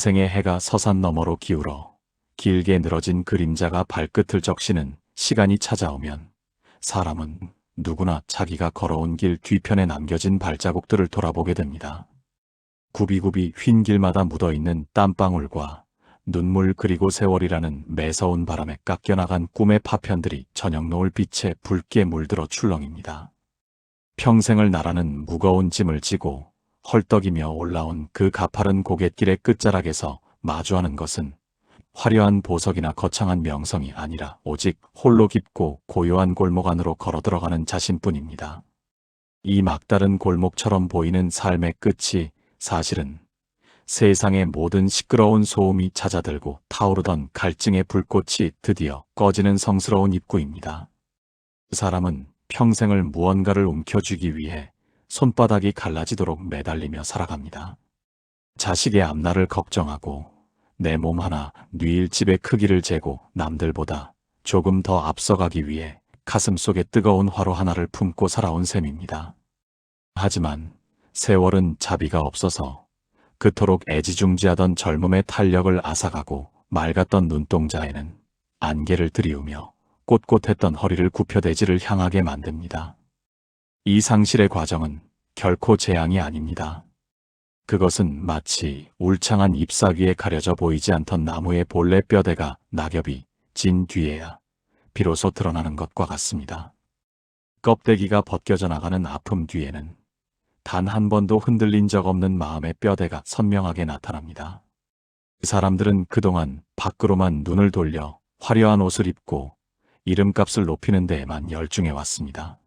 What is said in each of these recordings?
인생의 해가 서산 너머로 기울어 길게 늘어진 그림자가 발끝을 적시는 시간이 찾아오면 사람은 누구나 자기가 걸어온 길 뒤편에 남겨진 발자국들을 돌아보게 됩니다. 굽이굽이 휜 길마다 묻어있는 땀방울과 눈물 그리고 세월이라는 매서운 바람에 깎여나간 꿈의 파편들이 저녁 노을 빛에 붉게 물들어 출렁입니다. 평생을 나라는 무거운 짐을 지고 헐떡이며 올라온 그 가파른 고갯길의 끝자락에서 마주하는 것은 화려한 보석이나 거창한 명성이 아니라 오직 홀로 깊고 고요한 골목 안으로 걸어 들어가는 자신뿐입니다. 이 막다른 골목처럼 보이는 삶의 끝이 사실은 세상의 모든 시끄러운 소음이 잦아들고 타오르던 갈증의 불꽃이 드디어 꺼지는 성스러운 입구입니다. 사람은 평생을 무언가를 움켜쥐기 위해 손바닥이 갈라지도록 매달리며 살아갑니다. 자식의 앞날을 걱정하고 내 몸 하나 뉘일 집의 크기를 재고 남들보다 조금 더 앞서가기 위해 가슴 속에 뜨거운 화로 하나를 품고 살아온 셈입니다. 하지만 세월은 자비가 없어서 그토록 애지중지하던 젊음의 탄력을 앗아가고 맑았던 눈동자에는 안개를 들이우며 꼿꼿했던 허리를 굽혀대지를 향하게 만듭니다. 이 상실의 과정은 결코 재앙이 아닙니다. 그것은 마치 울창한 잎사귀에 가려져 보이지 않던 나무의 본래 뼈대가 낙엽이 진 뒤에야 비로소 드러나는 것과 같습니다. 껍데기가 벗겨져 나가는 아픔 뒤에는 단 한 번도 흔들린 적 없는 마음의 뼈대가 선명하게 나타납니다. 사람들은 그동안 밖으로만 눈을 돌려 화려한 옷을 입고 이름값을 높이는 데에만 열중해 왔습니다.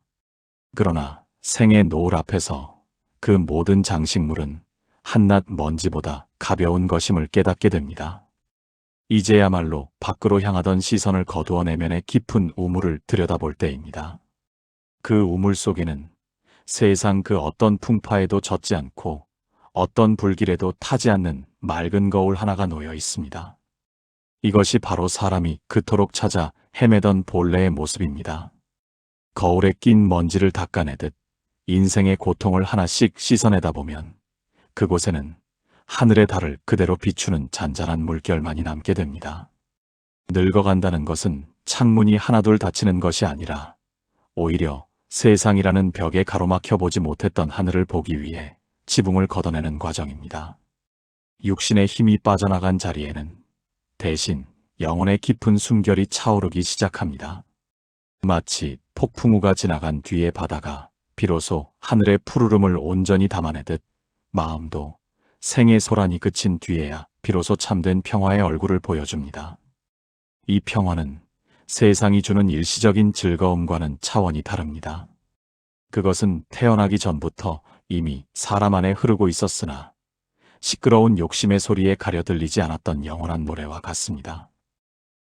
그러나 생의 노을 앞에서 그 모든 장식물은 한낱 먼지보다 가벼운 것임을 깨닫게 됩니다. 이제야말로 밖으로 향하던 시선을 거두어 내면의 깊은 우물을 들여다볼 때입니다. 그 우물 속에는 세상 그 어떤 풍파에도 젖지 않고 어떤 불길에도 타지 않는 맑은 거울 하나가 놓여 있습니다. 이것이 바로 사람이 그토록 찾아 헤매던 본래의 모습입니다. 거울에 낀 먼지를 닦아내듯 인생의 고통을 하나씩 씻어내다 보면 그곳에는 하늘의 달을 그대로 비추는 잔잔한 물결만이 남게 됩니다. 늙어간다는 것은 창문이 하나둘 닫히는 것이 아니라 오히려 세상이라는 벽에 가로막혀 보지 못했던 하늘을 보기 위해 지붕을 걷어내는 과정입니다. 육신의 힘이 빠져나간 자리에는 대신 영혼의 깊은 숨결이 차오르기 시작합니다. 마치 폭풍우가 지나간 뒤의 바다가 비로소 하늘의 푸르름을 온전히 담아내듯 마음도 생의 소란이 그친 뒤에야 비로소 참된 평화의 얼굴을 보여줍니다. 이 평화는 세상이 주는 일시적인 즐거움과는 차원이 다릅니다. 그것은 태어나기 전부터 이미 사람 안에 흐르고 있었으나 시끄러운 욕심의 소리에 가려 들리지 않았던 영원한 노래와 같습니다.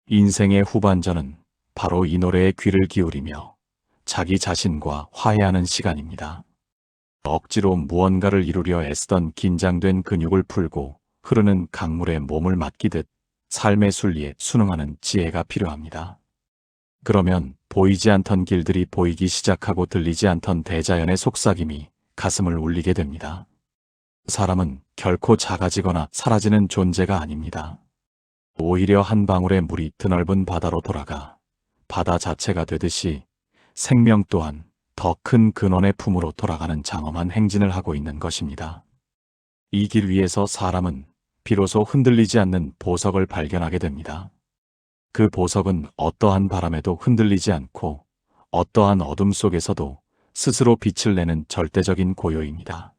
인생의 후반전은 바로 이 노래에 귀를 기울이며 자기 자신과 화해하는 시간입니다. 억지로 무언가를 이루려 애쓰던 긴장된 근육을 풀고 흐르는 강물에 몸을 맡기듯 삶의 순리에 순응하는 지혜가 필요합니다. 그러면 보이지 않던 길들이 보이기 시작하고 들리지 않던 대자연의 속삭임이 가슴을 울리게 됩니다. 사람은 결코 작아지거나 사라지는 존재가 아닙니다. 오히려 한 방울의 물이 드넓은 바다로 돌아가 바다 자체가 되듯이 생명 또한 더 큰 근원의 품으로 돌아가는 장엄한 행진을 하고 있는 것입니다. 이 길 위에서 사람은 비로소 흔들리지 않는 보석을 발견하게 됩니다. 그 보석은 어떠한 바람에도 흔들리지 않고 어떠한 어둠 속에서도 스스로 빛을 내는 절대적인 고요입니다.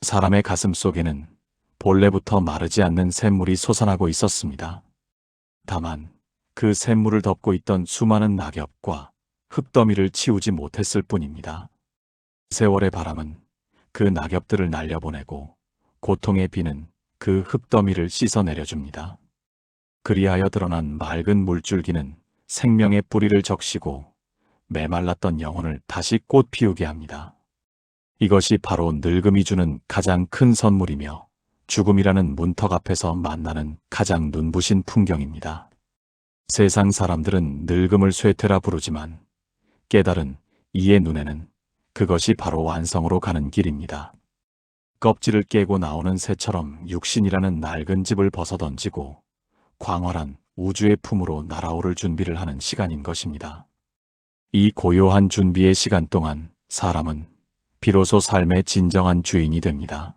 사람의 가슴 속에는 본래부터 마르지 않는 샘물이 솟아나고 있었습니다. 다만 그 샘물을 덮고 있던 수많은 낙엽과 흙더미를 치우지 못했을 뿐입니다. 세월의 바람은 그 낙엽들을 날려보내고 고통의 비는 그 흙더미를 씻어내려줍니다. 그리하여 드러난 맑은 물줄기는 생명의 뿌리를 적시고 메말랐던 영혼을 다시 꽃 피우게 합니다. 이것이 바로 늙음이 주는 가장 큰 선물이며 죽음이라는 문턱 앞에서 만나는 가장 눈부신 풍경입니다. 세상 사람들은 늙음을 쇠퇴라 부르지만 깨달은 이의 눈에는 그것이 바로 완성으로 가는 길입니다. 껍질을 깨고 나오는 새처럼 육신이라는 낡은 집을 벗어던지고 광활한 우주의 품으로 날아오를 준비를 하는 시간인 것입니다. 이 고요한 준비의 시간 동안 사람은 비로소 삶의 진정한 주인이 됩니다.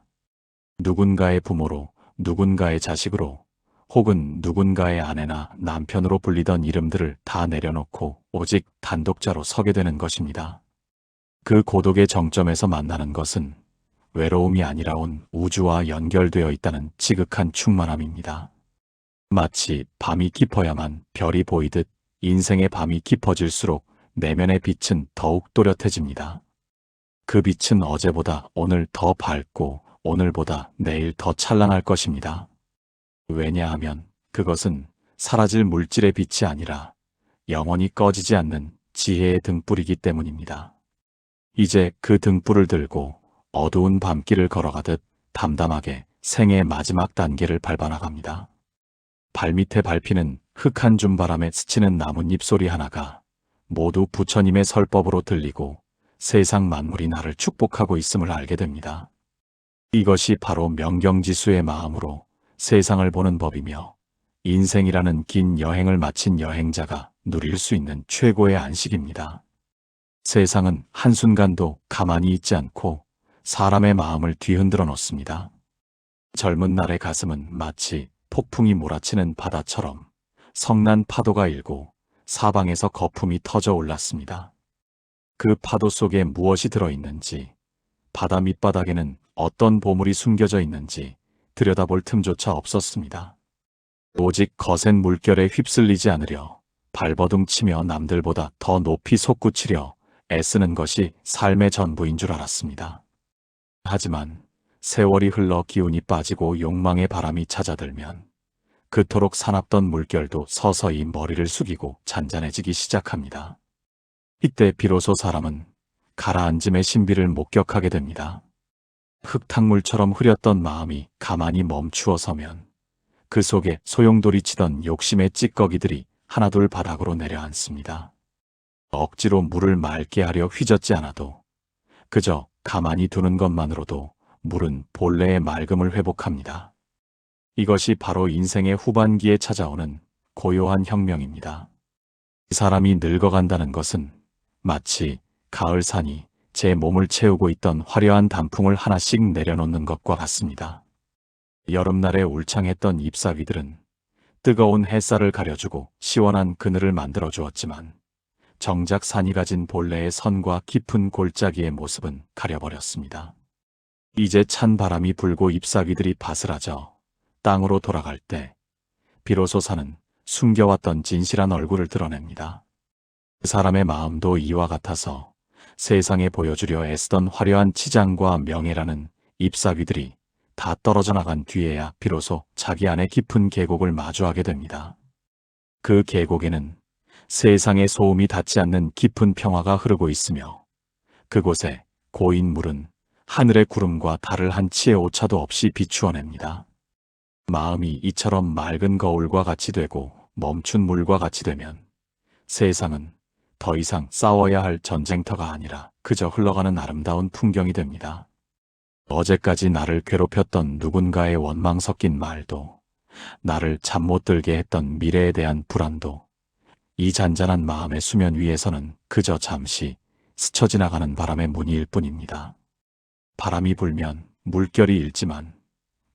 누군가의 부모로, 누군가의 자식으로, 혹은 누군가의 아내나 남편으로 불리던 이름들을 다 내려놓고 오직 단독자로 서게 되는 것입니다. 그 고독의 정점에서 만나는 것은 외로움이 아니라 온 우주와 연결되어 있다는 지극한 충만함입니다. 마치 밤이 깊어야만 별이 보이듯 인생의 밤이 깊어질수록 내면의 빛은 더욱 또렷해집니다. 그 빛은 어제보다 오늘 더 밝고 오늘보다 내일 더 찬란할 것입니다. 왜냐하면 그것은 사라질 물질의 빛이 아니라 영원히 꺼지지 않는 지혜의 등불이기 때문입니다. 이제 그 등불을 들고 어두운 밤길을 걸어가듯 담담하게 생의 마지막 단계를 밟아 나갑니다. 발밑에 밟히는 흙 한 줌 바람에 스치는 나뭇잎 소리 하나가 모두 부처님의 설법으로 들리고 세상 만물이 나를 축복하고 있음을 알게 됩니다. 이것이 바로 명경지수의 마음으로 세상을 보는 법이며 인생이라는 긴 여행을 마친 여행자가 누릴 수 있는 최고의 안식입니다. 세상은 한순간도 가만히 있지 않고 사람의 마음을 뒤흔들어 놓습니다. 젊은 날의 가슴은 마치 폭풍이 몰아치는 바다처럼 성난 파도가 일고 사방에서 거품이 터져 올랐습니다. 그 파도 속에 무엇이 들어있는지, 바다 밑바닥에는 어떤 보물이 숨겨져 있는지 들여다볼 틈조차 없었습니다. 오직 거센 물결에 휩쓸리지 않으려 발버둥 치며 남들보다 더 높이 솟구치려 애쓰는 것이 삶의 전부인 줄 알았습니다. 하지만 세월이 흘러 기운이 빠지고 욕망의 바람이 찾아들면 그토록 사납던 물결도 서서히 머리를 숙이고 잔잔해지기 시작합니다. 이때 비로소 사람은 가라앉음의 신비를 목격하게 됩니다. 흙탕물처럼 흐렸던 마음이 가만히 멈추어 서면 그 속에 소용돌이 치던 욕심의 찌꺼기들이 하나둘 바닥으로 내려앉습니다. 억지로 물을 맑게 하려 휘젓지 않아도 그저 가만히 두는 것만으로도 물은 본래의 맑음을 회복합니다. 이것이 바로 인생의 후반기에 찾아오는 고요한 혁명입니다. 사람이 늙어간다는 것은 마치 가을산이 제 몸을 채우고 있던 화려한 단풍을 하나씩 내려놓는 것과 같습니다. 여름날에 울창했던 잎사귀들은 뜨거운 햇살을 가려주고 시원한 그늘을 만들어 주었지만 정작 산이 가진 본래의 선과 깊은 골짜기의 모습은 가려버렸습니다. 이제 찬 바람이 불고 잎사귀들이 바스라져 땅으로 돌아갈 때 비로소 산은 숨겨왔던 진실한 얼굴을 드러냅니다. 사람의 마음도 이와 같아서 세상에 보여주려 애쓰던 화려한 치장과 명예라는 잎사귀들이 다 떨어져 나간 뒤에야 비로소 자기 안의 깊은 계곡을 마주하게 됩니다. 그 계곡에는 세상의 소음이 닿지 않는 깊은 평화가 흐르고 있으며 그곳에 고인 물은 하늘의 구름과 달을 한 치의 오차도 없이 비추어냅니다. 마음이 이처럼 맑은 거울과 같이 되고 멈춘 물과 같이 되면 세상은 더 이상 싸워야 할 전쟁터가 아니라 그저 흘러가는 아름다운 풍경이 됩니다. 어제까지 나를 괴롭혔던 누군가의 원망 섞인 말도, 나를 잠 못 들게 했던 미래에 대한 불안도, 이 잔잔한 마음의 수면 위에서는 그저 잠시 스쳐 지나가는 바람의 무늬일 뿐입니다. 바람이 불면 물결이 일지만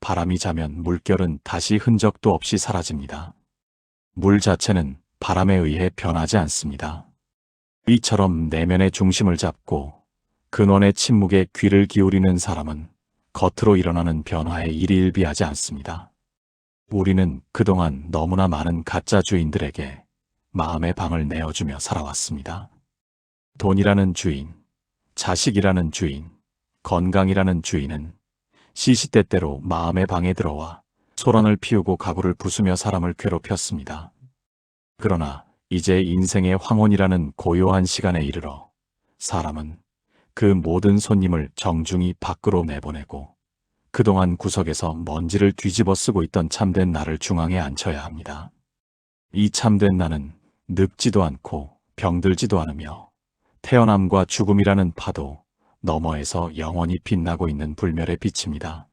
바람이 자면 물결은 다시 흔적도 없이 사라집니다. 물 자체는 바람에 의해 변하지 않습니다. 이처럼 내면의 중심을 잡고 근원의 침묵에 귀를 기울이는 사람은 겉으로 일어나는 변화에 일희일비하지 않습니다. 우리는 그동안 너무나 많은 가짜 주인들에게 마음의 방을 내어주며 살아왔습니다. 돈이라는 주인, 자식이라는 주인, 건강이라는 주인은 시시때때로 마음의 방에 들어와 소란을 피우고 가구를 부수며 사람을 괴롭혔습니다. 그러나 이제 인생의 황혼이라는 고요한 시간에 이르러 사람은 그 모든 손님을 정중히 밖으로 내보내고 그동안 구석에서 먼지를 뒤집어 쓰고 있던 참된 나를 중앙에 앉혀야 합니다. 이 참된 나는 늙지도 않고 병들지도 않으며 태어남과 죽음이라는 파도, 너머에서 영원히 빛나고 있는 불멸의 빛입니다.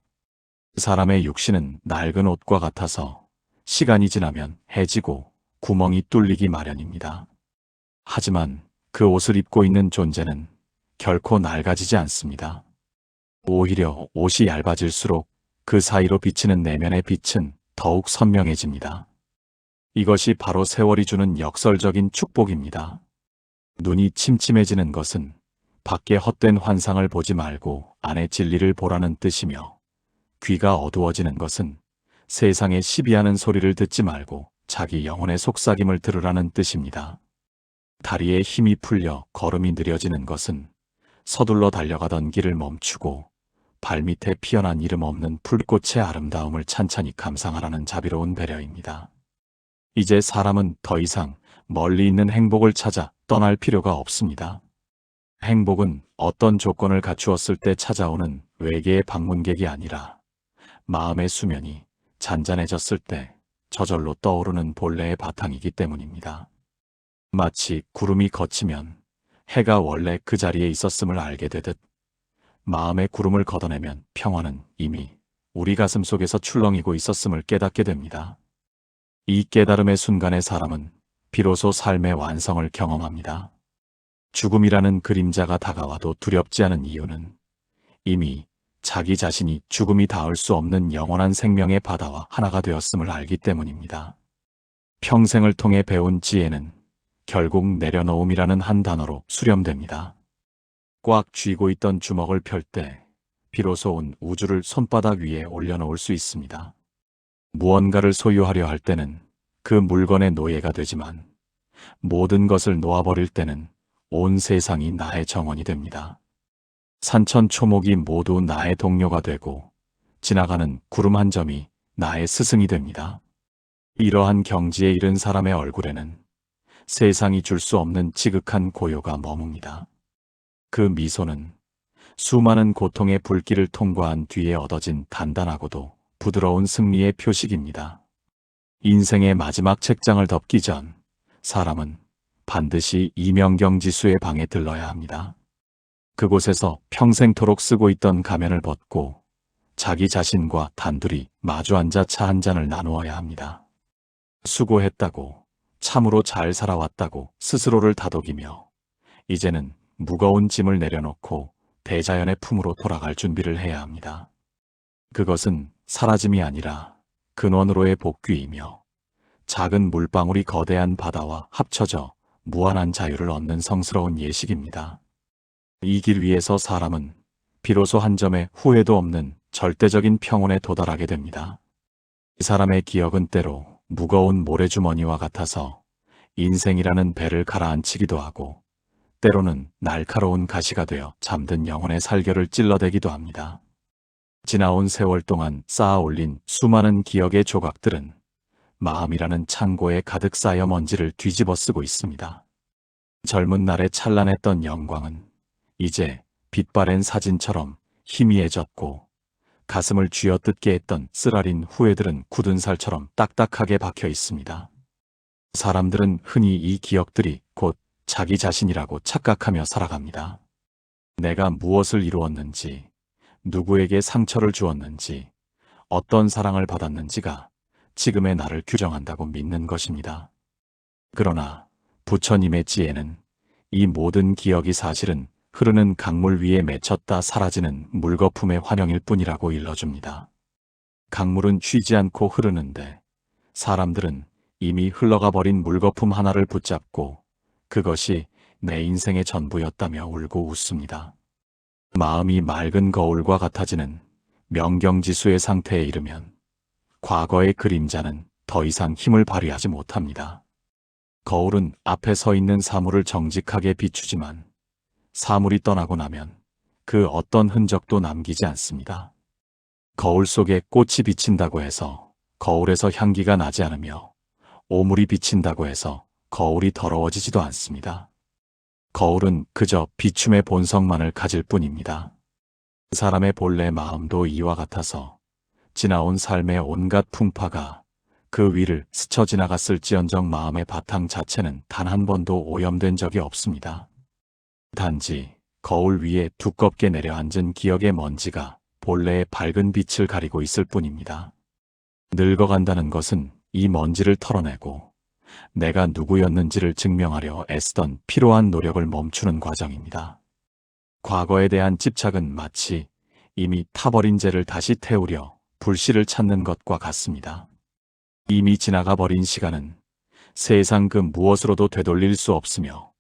사람의 육신은 낡은 옷과 같아서 시간이 지나면 해지고 구멍이 뚫리기 마련입니다. 하지만 그 옷을 입고 있는 존재는 결코 낡아지지 않습니다. 오히려 옷이 얇아질수록 그 사이로 비치는 내면의 빛은 더욱 선명해집니다. 이것이 바로 세월이 주는 역설적인 축복입니다. 눈이 침침해지는 것은 밖에 헛된 환상을 보지 말고 안의 진리를 보라는 뜻이며, 귀가 어두워지는 것은 세상에 시비하는 소리를 듣지 말고 자기 영혼의 속삭임을 들으라는 뜻입니다. 다리에 힘이 풀려 걸음이 느려지는 것은 서둘러 달려가던 길을 멈추고 발밑에 피어난 이름 없는 풀꽃의 아름다움을 찬찬히 감상하라는 자비로운 배려입니다. 이제 사람은 더 이상 멀리 있는 행복을 찾아 떠날 필요가 없습니다. 행복은 어떤 조건을 갖추었을 때 찾아오는 외계의 방문객이 아니라 마음의 수면이 잔잔해졌을 때 저절로 떠오르는 본래의 바탕이기 때문입니다. 마치 구름이 걷히면 해가 원래 그 자리에 있었음을 알게 되듯, 마음의 구름을 걷어내면 평화는 이미 우리 가슴 속에서 출렁이고 있었음을 깨닫게 됩니다. 이 깨달음의 순간에 사람은 비로소 삶의 완성을 경험합니다. 죽음이라는 그림자가 다가와도 두렵지 않은 이유는 이미 자기 자신이 죽음이 닿을 수 없는 영원한 생명의 바다와 하나가 되었음을 알기 때문입니다. 평생을 통해 배운 지혜는 결국 내려놓음이라는 한 단어로 수렴됩니다. 꽉 쥐고 있던 주먹을 펼 때 비로소 온 우주를 손바닥 위에 올려놓을 수 있습니다. 무언가를 소유하려 할 때는 그 물건의 노예가 되지만, 모든 것을 놓아버릴 때는 온 세상이 나의 정원이 됩니다. 산천초목이 모두 나의 동료가 되고 지나가는 구름 한 점이 나의 스승이 됩니다. 이러한 경지에 이른 사람의 얼굴에는 세상이 줄 수 없는 지극한 고요가 머뭅니다. 그 미소는 수많은 고통의 불길을 통과한 뒤에 얻어진 단단하고도 부드러운 승리의 표식입니다. 인생의 마지막 책장을 덮기 전 사람은 반드시 이명경지수의 방에 들러야 합니다. 그곳에서 평생토록 쓰고 있던 가면을 벗고 자기 자신과 단둘이 마주 앉아 차 한 잔을 나누어야 합니다. 수고했다고, 참으로 잘 살아왔다고 스스로를 다독이며 이제는 무거운 짐을 내려놓고 대자연의 품으로 돌아갈 준비를 해야 합니다. 그것은 사라짐이 아니라 근원으로의 복귀이며, 작은 물방울이 거대한 바다와 합쳐져 무한한 자유를 얻는 성스러운 예식입니다. 이 길 위에서 사람은 비로소 한 점의 후회도 없는 절대적인 평온에 도달하게 됩니다. 이 사람의 기억은 때로 무거운 모래주머니와 같아서 인생이라는 배를 가라앉히기도 하고, 때로는 날카로운 가시가 되어 잠든 영혼의 살결을 찔러대기도 합니다. 지나온 세월 동안 쌓아 올린 수많은 기억의 조각들은 마음이라는 창고에 가득 쌓여 먼지를 뒤집어 쓰고 있습니다. 젊은 날에 찬란했던 영광은 이제 빛바랜 사진처럼 희미해졌고, 가슴을 쥐어뜯게 했던 쓰라린 후회들은 굳은 살처럼 딱딱하게 박혀 있습니다. 사람들은 흔히 이 기억들이 곧 자기 자신이라고 착각하며 살아갑니다. 내가 무엇을 이루었는지, 누구에게 상처를 주었는지, 어떤 사랑을 받았는지가 지금의 나를 규정한다고 믿는 것입니다. 그러나 부처님의 지혜는 이 모든 기억이 사실은 흐르는 강물 위에 맺혔다 사라지는 물거품의 환영일 뿐이라고 일러줍니다. 강물은 쉬지 않고 흐르는데 사람들은 이미 흘러가 버린 물거품 하나를 붙잡고 그것이 내 인생의 전부였다며 울고 웃습니다. 마음이 맑은 거울과 같아지는 명경지수의 상태에 이르면 과거의 그림자는 더 이상 힘을 발휘하지 못합니다. 거울은 앞에 서 있는 사물을 정직하게 비추지만 사물이 떠나고 나면 그 어떤 흔적도 남기지 않습니다. 거울 속에 꽃이 비친다고 해서 거울에서 향기가 나지 않으며, 오물이 비친다고 해서 거울이 더러워지지도 않습니다. 거울은 그저 비춤의 본성만을 가질 뿐입니다. 사람의 본래 마음도 이와 같아서 지나온 삶의 온갖 풍파가 그 위를 스쳐 지나갔을지언정 마음의 바탕 자체는 단 한 번도 오염된 적이 없습니다. 단지 거울 위에 두껍게 내려앉은 기억의 먼지가 본래의 밝은 빛을 가리고 있을 뿐입니다. 늙어간다는 것은 이 먼지를 털어내고 내가 누구였는지를 증명하려 애쓰던 피로한 노력을 멈추는 과정입니다. 과거에 대한 집착은 마치 이미 타버린 재를 다시 태우려 불씨를 찾는 것과 같습니다. 이미 지나가 버린 시간은 세상 그 무엇으로도 되돌릴 수 없으며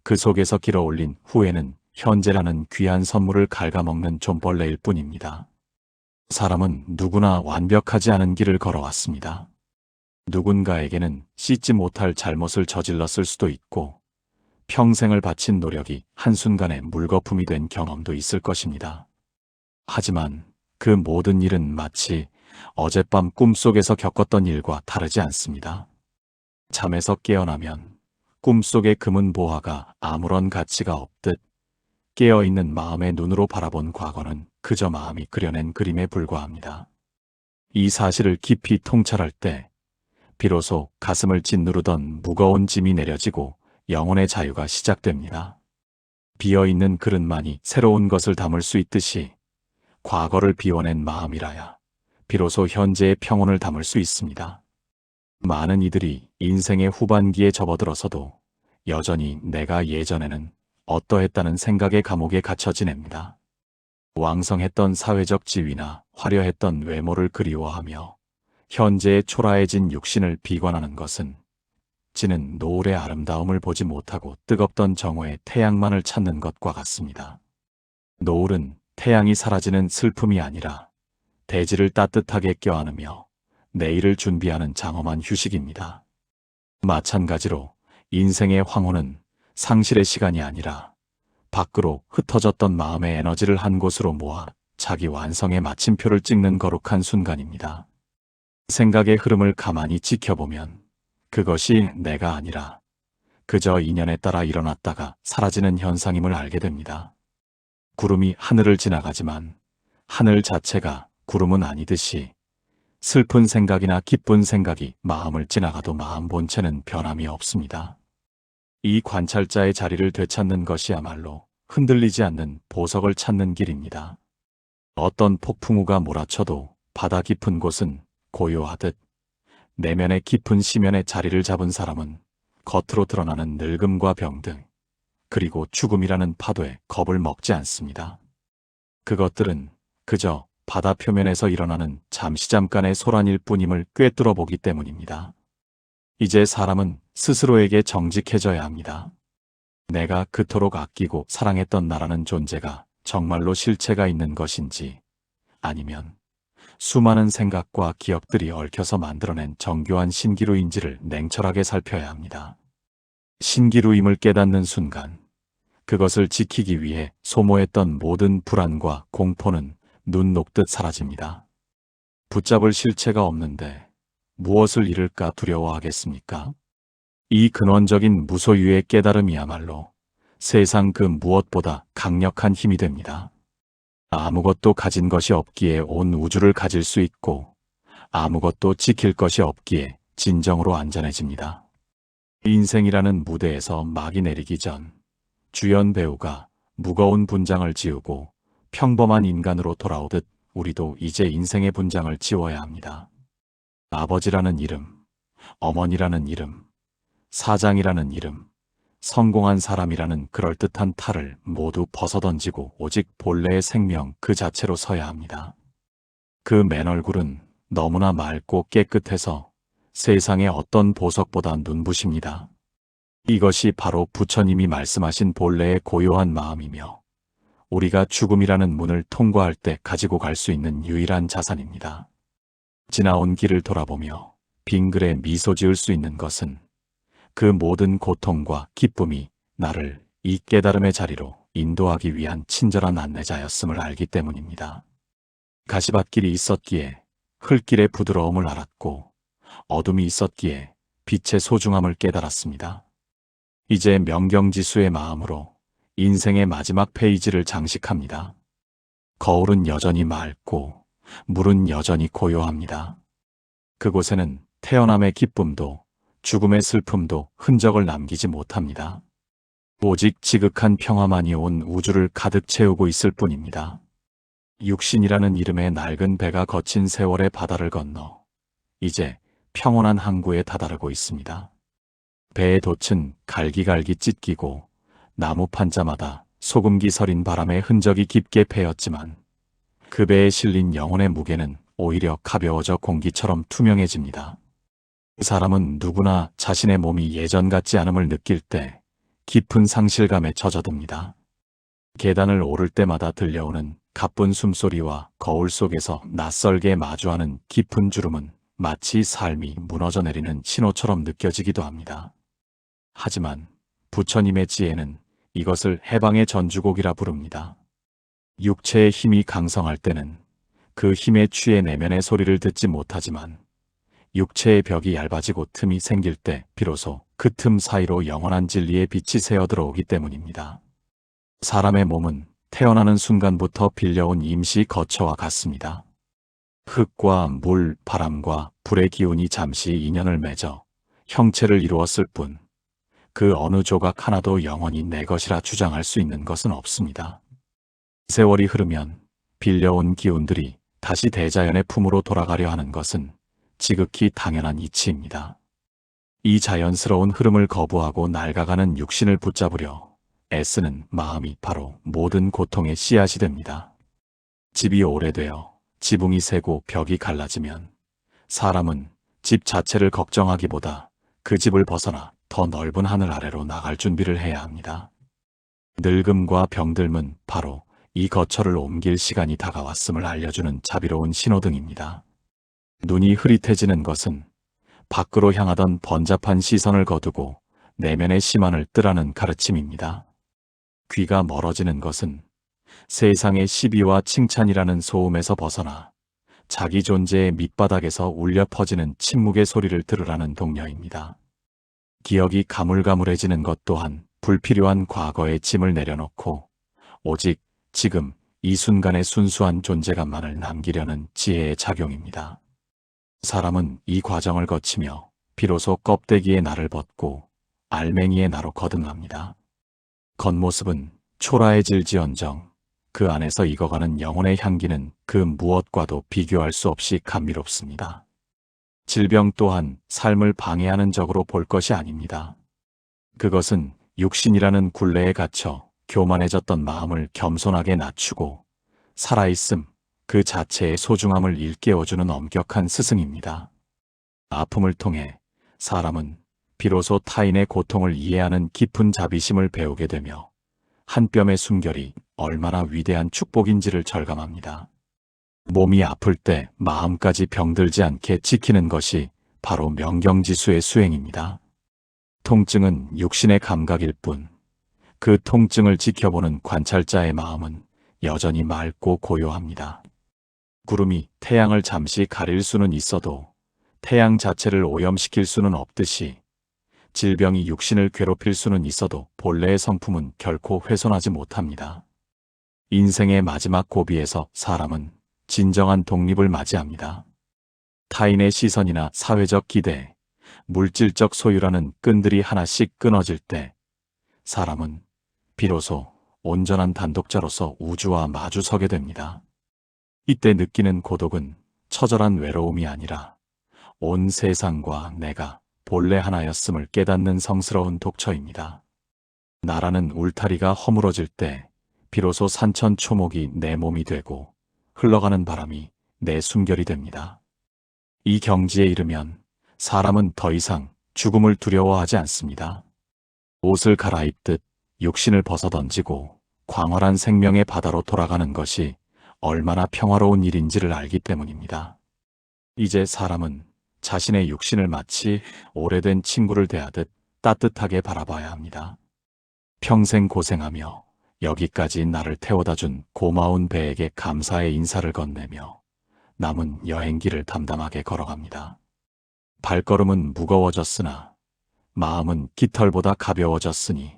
그 속에서 길어올린 후회는 현재라는 귀한 선물을 갉아먹는 좀벌레일 뿐입니다. 사람은 누구나 완벽하지 않은 길을 걸어왔습니다. 누군가에게는 씻지 못할 잘못을 저질렀을 수도 있고 평생을 바친 노력이 한순간에 물거품이 된 경험도 있을 것입니다. 하지만 그 모든 일은 마치 어젯밤 꿈속에서 겪었던 일과 다르지 않습니다. 잠에서 깨어나면 꿈속의 금은 보화가 아무런 가치가 없듯 깨어있는 마음의 눈으로 바라본 과거는 그저 마음이 그려낸 그림에 불과합니다. 이 사실을 깊이 통찰할 때 비로소 가슴을 짓누르던 무거운 짐이 내려지고 영혼의 자유가 시작됩니다. 비어있는 그릇만이 새로운 것을 담을 수 있듯이 과거를 비워낸 마음이라야 비로소 현재의 평온을 담을 수 있습니다. 많은 이들이 인생의 후반기에 접어들어서도 여전히 내가 예전에는 어떠했다는 생각의 감옥에 갇혀 지냅니다. 왕성했던 사회적 지위나 화려했던 외모를 그리워하며 현재의 초라해진 육신을 비관하는 것은 지는 노을의 아름다움을 보지 못하고 뜨겁던 정오의 태양만을 찾는 것과 같습니다. 노을은 태양이 사라지는 슬픔이 아니라 대지를 따뜻하게 껴안으며 내일을 준비하는 장엄한 휴식입니다. 마찬가지로 인생의 황혼은 상실의 시간이 아니라 밖으로 흩어졌던 마음의 에너지를 한 곳으로 모아 자기 완성의 마침표를 찍는 거룩한 순간입니다. 생각의 흐름을 가만히 지켜보면 그것이 내가 아니라 그저 인연에 따라 일어났다가 사라지는 현상임을 알게 됩니다. 구름이 하늘을 지나가지만 하늘 자체가 구름은 아니듯이 슬픈 생각이나 기쁜 생각이 마음을 지나가도 마음 본체는 변함이 없습니다. 이 관찰자의 자리를 되찾는 것이야말로 흔들리지 않는 보석을 찾는 길입니다. 어떤 폭풍우가 몰아쳐도 바다 깊은 곳은 고요하듯 내면의 깊은 심연에 자리를 잡은 사람은 겉으로 드러나는 늙음과 병등, 그리고 죽음이라는 파도에 겁을 먹지 않습니다. 그것들은 그저 바다 표면에서 일어나는 잠깐의 소란일 뿐임을 꿰뚫어 보기 때문입니다. 이제 사람은 스스로에게 정직해져야 합니다. 내가 그토록 아끼고 사랑했던 나라는 존재가 정말로 실체가 있는 것인지, 아니면 수많은 생각과 기억들이 얽혀서 만들어낸 정교한 신기루인지를 냉철하게 살펴야 합니다. 신기루임을 깨닫는 순간, 그것을 지키기 위해 소모했던 모든 불안과 공포는 눈 녹듯 사라집니다. 붙잡을 실체가 없는데 무엇을 잃을까 두려워하겠습니까? 이 근원적인 무소유의 깨달음이야말로 세상 그 무엇보다 강력한 힘이 됩니다. 아무것도 가진 것이 없기에 온 우주를 가질 수 있고 아무것도 지킬 것이 없기에 진정으로 안전해집니다. 인생이라는 무대에서 막이 내리기 전 주연 배우가 무거운 분장을 지우고 평범한 인간으로 돌아오듯 우리도 이제 인생의 분장을 지워야 합니다. 아버지라는 이름, 어머니라는 이름, 사장이라는 이름, 성공한 사람이라는 그럴듯한 탈을 모두 벗어던지고 오직 본래의 생명 그 자체로 서야 합니다. 그 맨 얼굴은 너무나 맑고 깨끗해서 세상의 어떤 보석보다 눈부십니다. 이것이 바로 부처님이 말씀하신 본래의 고요한 마음이며 우리가 죽음이라는 문을 통과할 때 가지고 갈 수 있는 유일한 자산입니다. 지나온 길을 돌아보며 빙글에 미소 지을 수 있는 것은 그 모든 고통과 기쁨이 나를 이 깨달음의 자리로 인도하기 위한 친절한 안내자였음을 알기 때문입니다. 가시밭길이 있었기에 흘길의 부드러움을 알았고 어둠이 있었기에 빛의 소중함을 깨달았습니다. 이제 명경지수의 마음으로 인생의 마지막 페이지를 장식합니다. 거울은 여전히 맑고 물은 여전히 고요합니다. 그곳에는 태어남의 기쁨도 죽음의 슬픔도 흔적을 남기지 못합니다. 오직 지극한 평화만이 온 우주를 가득 채우고 있을 뿐입니다. 육신이라는 이름의 낡은 배가 거친 세월의 바다를 건너 이제 평온한 항구에 다다르고 있습니다. 배의 돛은 갈기갈기 찢기고 나무 판자마다 소금기 서린 바람의 흔적이 깊게 패였지만 그 배에 실린 영혼의 무게는 오히려 가벼워져 공기처럼 투명해집니다. 사람은 누구나 자신의 몸이 예전 같지 않음을 느낄 때 깊은 상실감에 젖어듭니다. 계단을 오를 때마다 들려오는 가쁜 숨소리와 거울 속에서 낯설게 마주하는 깊은 주름은 마치 삶이 무너져 내리는 신호처럼 느껴지기도 합니다. 하지만 부처님의 지혜는 이것을 해방의 전주곡이라 부릅니다. 육체의 힘이 강성할 때는 그 힘에 취해 내면의 소리를 듣지 못하지만 육체의 벽이 얇아지고 틈이 생길 때 비로소 그 틈 사이로 영원한 진리의 빛이 새어 들어오기 때문입니다. 사람의 몸은 태어나는 순간부터 빌려온 임시 거처와 같습니다. 흙과 물, 바람과 불의 기운이 잠시 인연을 맺어 형체를 이루었을 뿐 그 어느 조각 하나도 영원히 내 것이라 주장할 수 있는 것은 없습니다. 세월이 흐르면 빌려온 기운들이 다시 대자연의 품으로 돌아가려 하는 것은 지극히 당연한 이치입니다. 이 자연스러운 흐름을 거부하고 낡아가는 육신을 붙잡으려 애쓰는 마음이 바로 모든 고통의 씨앗이 됩니다. 집이 오래되어 지붕이 새고 벽이 갈라지면 사람은 집 자체를 걱정하기보다 그 집을 벗어나 더 넓은 하늘 아래로 나갈 준비를 해야 합니다. 늙음과 병듦은 바로 이 거처를 옮길 시간이 다가왔음을 알려주는 자비로운 신호등입니다. 눈이 흐릿해지는 것은 밖으로 향하던 번잡한 시선을 거두고 내면의 심한을 뜨라는 가르침입니다. 귀가 멀어지는 것은 세상의 시비와 칭찬이라는 소음에서 벗어나 자기 존재의 밑바닥에서 울려 퍼지는 침묵의 소리를 들으라는 독려입니다. 기억이 가물가물해지는 것 또한 불필요한 과거의 짐을 내려놓고 오직 지금 이 순간의 순수한 존재감만을 남기려는 지혜의 작용입니다. 사람은 이 과정을 거치며 비로소 껍데기의 날을 벗고 알맹이의 나로 거듭납니다. 겉모습은 초라해질지언정 그 안에서 익어가는 영혼의 향기는 그 무엇과도 비교할 수 없이 감미롭습니다. 질병 또한 삶을 방해하는 적으로 볼 것이 아닙니다. 그것은 육신이라는 굴레에 갇혀 교만해졌던 마음을 겸손하게 낮추고 살아있음 그 자체의 소중함을 일깨워주는 엄격한 스승입니다. 아픔을 통해 사람은 비로소 타인의 고통을 이해하는 깊은 자비심을 배우게 되며 한 뼘의 순결이 얼마나 위대한 축복인지를 절감합니다. 몸이 아플 때 마음까지 병들지 않게 지키는 것이 바로 명경지수의 수행입니다. 통증은 육신의 감각일 뿐 그 통증을 지켜보는 관찰자의 마음은 여전히 맑고 고요합니다. 구름이 태양을 잠시 가릴 수는 있어도 태양 자체를 오염시킬 수는 없듯이 질병이 육신을 괴롭힐 수는 있어도 본래의 성품은 결코 훼손하지 못합니다. 인생의 마지막 고비에서 사람은 진정한 독립을 맞이합니다. 타인의 시선이나 사회적 기대, 물질적 소유라는 끈들이 하나씩 끊어질 때 사람은 비로소 온전한 단독자로서 우주와 마주서게 됩니다. 이때 느끼는 고독은 처절한 외로움이 아니라 온 세상과 내가 본래 하나였음을 깨닫는 성스러운 독처입니다. 나라는 울타리가 허물어질 때 비로소 산천초목이 내 몸이 되고 흘러가는 바람이 내 숨결이 됩니다. 이 경지에 이르면 사람은 더 이상 죽음을 두려워하지 않습니다. 옷을 갈아입듯 육신을 벗어던지고 광활한 생명의 바다로 돌아가는 것이 얼마나 평화로운 일인지를 알기 때문입니다. 이제 사람은 자신의 육신을 마치 오래된 친구를 대하듯 따뜻하게 바라봐야 합니다. 평생 고생하며 여기까지 나를 태워다 준 고마운 배에게 감사의 인사를 건네며 남은 여행길을 담담하게 걸어갑니다. 발걸음은 무거워졌으나 마음은 깃털보다 가벼워졌으니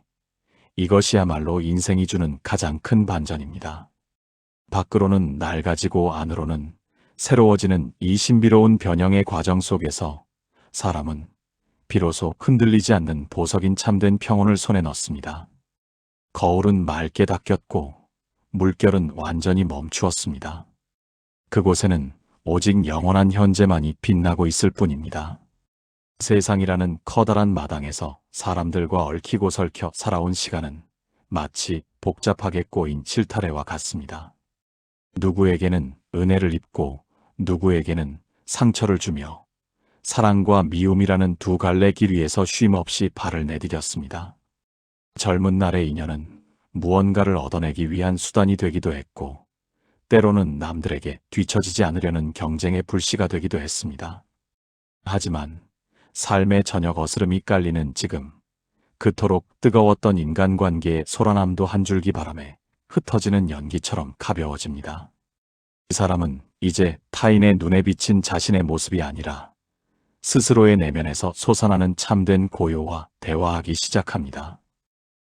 이것이야말로 인생이 주는 가장 큰 반전입니다. 밖으로는 낡아지고 안으로는 새로워지는 이 신비로운 변형의 과정 속에서 사람은 비로소 흔들리지 않는 보석인 참된 평온을 손에 넣습니다. 거울은 맑게 닦였고 물결은 완전히 멈추었습니다. 그곳에는 오직 영원한 현재만이 빛나고 있을 뿐입니다. 세상이라는 커다란 마당에서 사람들과 얽히고 설켜 살아온 시간은 마치 복잡하게 꼬인 실타래와 같습니다. 누구에게는 은혜를 입고 누구에게는 상처를 주며 사랑과 미움이라는 두 갈래 길 위에서 쉼없이 발을 내디뎠습니다. 젊은 날의 인연은 무언가를 얻어내기 위한 수단이 되기도 했고 때로는 남들에게 뒤처지지 않으려는 경쟁의 불씨가 되기도 했습니다. 하지만 삶의 저녁 어스름이 깔리는 지금 그토록 뜨거웠던 인간관계의 소란함도 한 줄기 바람에 흩어지는 연기처럼 가벼워집니다. 이 사람은 이제 타인의 눈에 비친 자신의 모습이 아니라 스스로의 내면에서 솟아나는 참된 고요와 대화하기 시작합니다.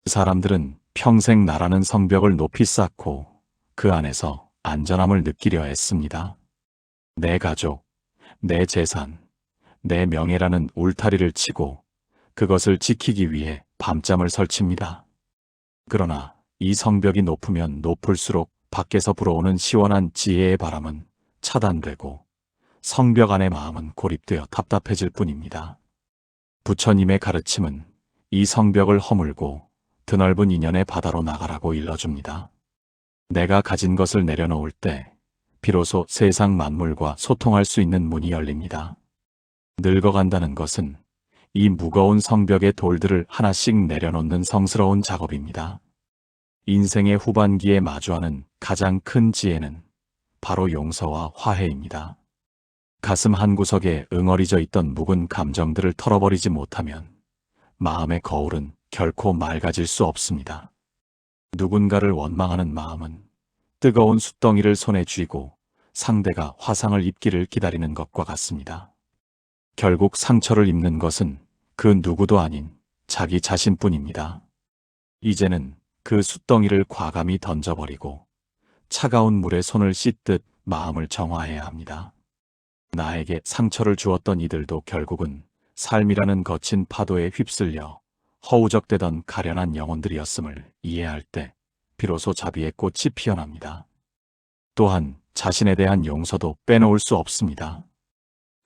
사람들은 평생 나라는 성벽을 높이 쌓고 그 안에서 안전함을 느끼려 했습니다. 내 가족, 내 재산, 내 명예라는 울타리를 치고 그것을 지키기 위해 밤잠을 설칩니다. 그러나 이 성벽이 높으면 높을수록 밖에서 불어오는 시원한 지혜의 바람은 차단되고 성벽 안의 마음은 고립되어 답답해질 뿐입니다. 부처님의 가르침은 이 성벽을 허물고 드넓은 인연의 바다로 나가라고 일러줍니다. 내가 가진 것을 내려놓을 때 비로소 세상 만물과 소통할 수 있는 문이 열립니다. 늙어간다는 것은 이 무거운 성벽의 돌들을 하나씩 내려놓는 성스러운 작업입니다. 인생의 후반기에 마주하는 가장 큰 지혜는 바로 용서와 화해입니다. 가슴 한구석에 응어리져 있던 묵은 감정들을 털어버리지 못하면 마음의 거울은 결코 맑아질 수 없습니다. 누군가를 원망하는 마음은 뜨거운 숯덩이를 손에 쥐고 상대가 화상을 입기를 기다리는 것과 같습니다. 결국 상처를 입는 것은 그 누구도 아닌 자기 자신뿐입니다. 이제는 그 숯덩이를 과감히 던져버리고 차가운 물에 손을 씻듯 마음을 정화해야 합니다. 나에게 상처를 주었던 이들도 결국은 삶이라는 거친 파도에 휩쓸려 허우적대던 가련한 영혼들이었음을 이해할 때 비로소 자비의 꽃이 피어납니다. 또한 자신에 대한 용서도 빼놓을 수 없습니다.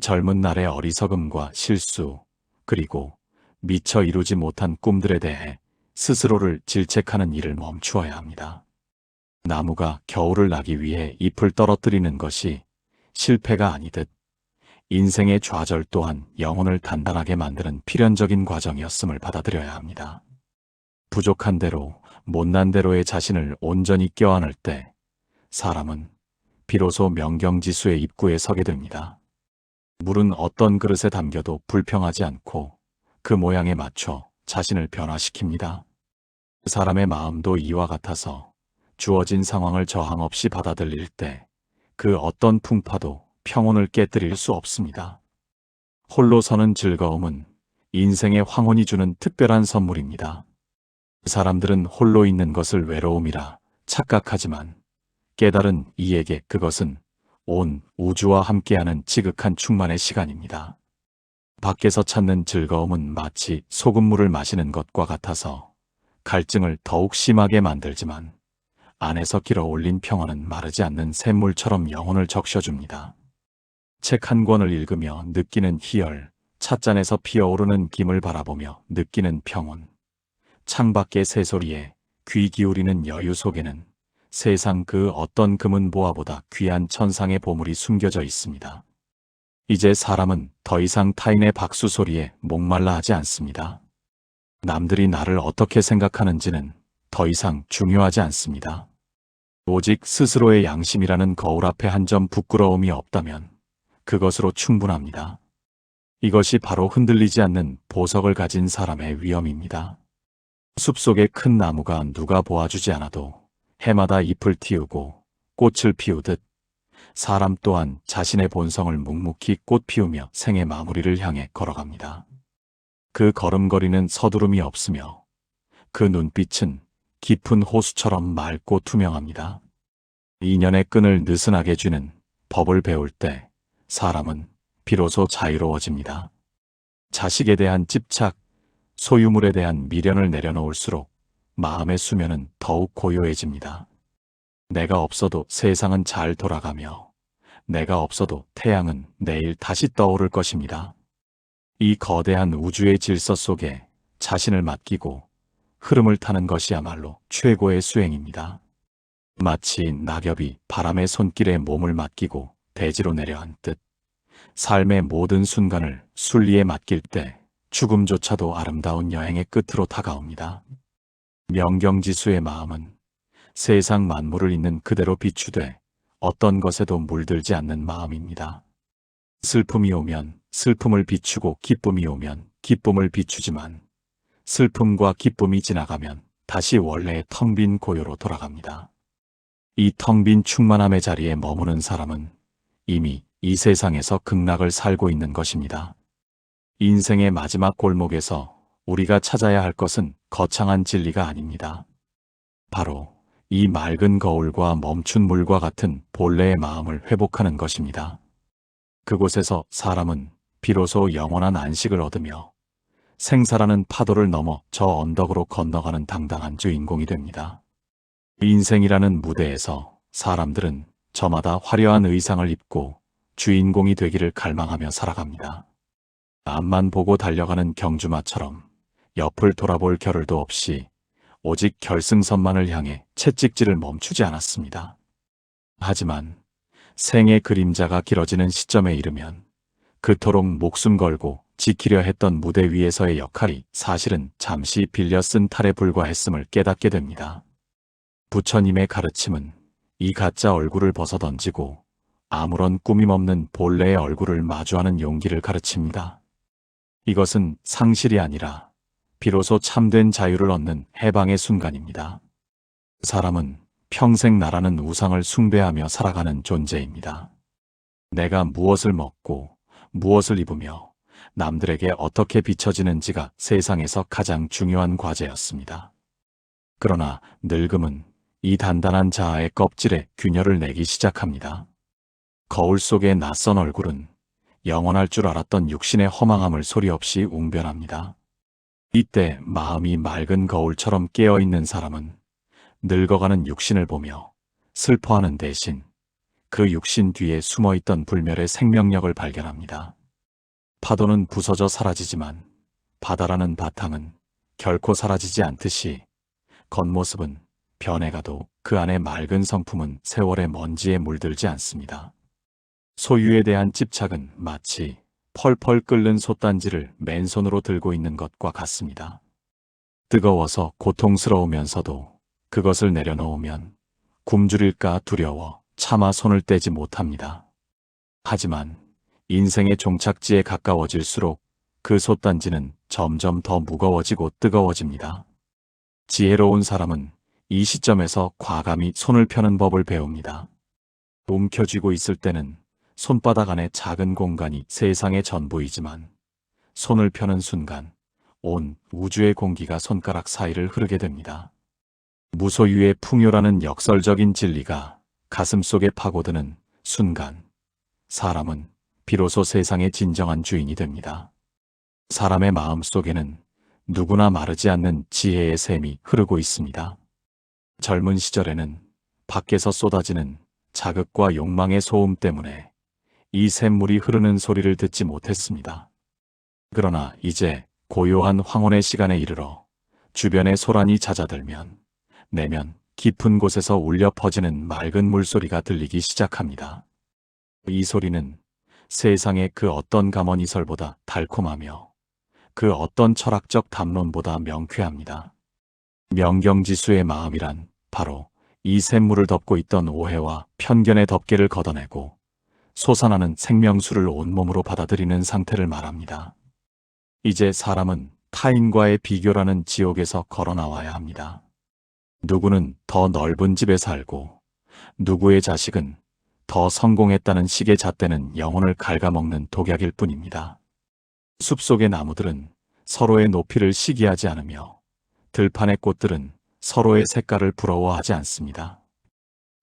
젊은 날의 어리석음과 실수, 그리고 미처 이루지 못한 꿈들에 대해 스스로를 질책하는 일을 멈추어야 합니다. 나무가 겨울을 나기 위해 잎을 떨어뜨리는 것이 실패가 아니듯 인생의 좌절 또한 영혼을 단단하게 만드는 필연적인 과정이었음을 받아들여야 합니다. 부족한 대로, 못난 대로의 자신을 온전히 껴안을 때 사람은 비로소 명경지수의 입구에 서게 됩니다. 물은 어떤 그릇에 담겨도 불평하지 않고 그 모양에 맞춰 자신을 변화시킵니다. 사람의 마음도 이와 같아서 주어진 상황을 저항 없이 받아들일 때 그 어떤 풍파도 평온을 깨뜨릴 수 없습니다. 홀로 서는 즐거움은 인생의 황혼이 주는 특별한 선물입니다. 사람들은 홀로 있는 것을 외로움이라 착각하지만 깨달은 이에게 그것은 온 우주와 함께하는 지극한 충만의 시간입니다. 밖에서 찾는 즐거움은 마치 소금물을 마시는 것과 같아서 갈증을 더욱 심하게 만들지만 안에서 길어올린 평화는 마르지 않는 샘물처럼 영혼을 적셔줍니다. 책 한 권을 읽으며 느끼는 희열, 찻잔에서 피어오르는 김을 바라보며 느끼는 평온, 창밖의 새소리에 귀 기울이는 여유 속에는 세상 그 어떤 금은 보화보다 귀한 천상의 보물이 숨겨져 있습니다. 이제 사람은 더 이상 타인의 박수 소리에 목말라 하지 않습니다. 남들이 나를 어떻게 생각하는지는 더 이상 중요하지 않습니다. 오직 스스로의 양심이라는 거울 앞에 한 점 부끄러움이 없다면 그것으로 충분합니다. 이것이 바로 흔들리지 않는 보석을 가진 사람의 위엄입니다. 숲속의 큰 나무가 누가 보아주지 않아도 해마다 잎을 틔우고 꽃을 피우듯 사람 또한 자신의 본성을 묵묵히 꽃 피우며 생의 마무리를 향해 걸어갑니다. 그 걸음걸이는 서두름이 없으며 그 눈빛은 깊은 호수처럼 맑고 투명합니다. 인연의 끈을 느슨하게 쥐는 법을 배울 때 사람은 비로소 자유로워집니다. 자식에 대한 집착, 소유물에 대한 미련을 내려놓을수록 마음의 수면은 더욱 고요해집니다. 내가 없어도 세상은 잘 돌아가며 내가 없어도 태양은 내일 다시 떠오를 것입니다. 이 거대한 우주의 질서 속에 자신을 맡기고 흐름을 타는 것이야말로 최고의 수행입니다. 마치 낙엽이 바람의 손길에 몸을 맡기고 대지로 내려앉듯 삶의 모든 순간을 순리에 맡길 때 죽음조차도 아름다운 여행의 끝으로 다가옵니다. 명경지수의 마음은 세상 만물을 있는 그대로 비추되 어떤 것에도 물들지 않는 마음입니다. 슬픔이 오면 슬픔을 비추고 기쁨이 오면 기쁨을 비추지만 슬픔과 기쁨이 지나가면 다시 원래의 텅 빈 고요로 돌아갑니다. 이 텅 빈 충만함의 자리에 머무는 사람은 이미 이 세상에서 극락을 살고 있는 것입니다. 인생의 마지막 골목에서 우리가 찾아야 할 것은 거창한 진리가 아닙니다. 바로 이 맑은 거울과 멈춘 물과 같은 본래의 마음을 회복하는 것입니다. 그곳에서 사람은 비로소 영원한 안식을 얻으며 생사라는 파도를 넘어 저 언덕으로 건너가는 당당한 주인공이 됩니다. 인생이라는 무대에서 사람들은 저마다 화려한 의상을 입고 주인공이 되기를 갈망하며 살아갑니다. 앞만 보고 달려가는 경주마처럼 옆을 돌아볼 겨를도 없이 오직 결승선만을 향해 채찍질을 멈추지 않았습니다. 하지만 생의 그림자가 길어지는 시점에 이르면 그토록 목숨 걸고 지키려 했던 무대 위에서의 역할이 사실은 잠시 빌려 쓴 탈에 불과했음을 깨닫게 됩니다. 부처님의 가르침은 이 가짜 얼굴을 벗어던지고 아무런 꾸밈 없는 본래의 얼굴을 마주하는 용기를 가르칩니다. 이것은 상실이 아니라 비로소 참된 자유를 얻는 해방의 순간입니다. 사람은 평생 나라는 우상을 숭배하며 살아가는 존재입니다. 내가 무엇을 먹고 무엇을 입으며 남들에게 어떻게 비춰지는지가 세상에서 가장 중요한 과제였습니다. 그러나 늙음은 이 단단한 자아의 껍질에 균열을 내기 시작합니다. 거울 속의 낯선 얼굴은 영원할 줄 알았던 육신의 허망함을 소리 없이 웅변합니다. 이때 마음이 맑은 거울처럼 깨어있는 사람은 늙어가는 육신을 보며 슬퍼하는 대신 그 육신 뒤에 숨어있던 불멸의 생명력을 발견합니다. 파도는 부서져 사라지지만 바다라는 바탕은 결코 사라지지 않듯이 겉모습은 변해가도 그 안의 맑은 성품은 세월의 먼지에 물들지 않습니다. 소유에 대한 집착은 마치 펄펄 끓는 솥단지를 맨손으로 들고 있는 것과 같습니다. 뜨거워서 고통스러우면서도 그것을 내려놓으면 굶주릴까 두려워 차마 손을 떼지 못합니다. 하지만 인생의 종착지에 가까워질수록 그 솥단지는 점점 더 무거워지고 뜨거워집니다. 지혜로운 사람은 이 시점에서 과감히 손을 펴는 법을 배웁니다. 움켜쥐고 있을 때는 손바닥 안의 작은 공간이 세상의 전부이지만 손을 펴는 순간 온 우주의 공기가 손가락 사이를 흐르게 됩니다. 무소유의 풍요라는 역설적인 진리가 가슴속에 파고드는 순간 사람은 비로소 세상의 진정한 주인이 됩니다. 사람의 마음 속에는 누구나 마르지 않는 지혜의 샘이 흐르고 있습니다. 젊은 시절에는 밖에서 쏟아지는 자극과 욕망의 소음 때문에 이 샘물이 흐르는 소리를 듣지 못했습니다. 그러나 이제 고요한 황혼의 시간에 이르러 주변에 소란이 잦아들면 내면 깊은 곳에서 울려 퍼지는 맑은 물소리가 들리기 시작합니다. 이 소리는 세상의 그 어떤 감언이설보다 달콤하며 그 어떤 철학적 담론보다 명쾌합니다. 명경지수의 마음이란 바로 이 샘물을 덮고 있던 오해와 편견의 덮개를 걷어내고 솟아나는 생명수를 온몸으로 받아들이는 상태를 말합니다. 이제 사람은 타인과의 비교라는 지옥에서 걸어나와야 합니다. 누구는 더 넓은 집에 살고 누구의 자식은 더 성공했다는 식의 잣대는 영혼을 갉아먹는 독약일 뿐입니다. 숲속의 나무들은 서로의 높이를 시기하지 않으며 들판의 꽃들은 서로의 색깔을 부러워하지 않습니다.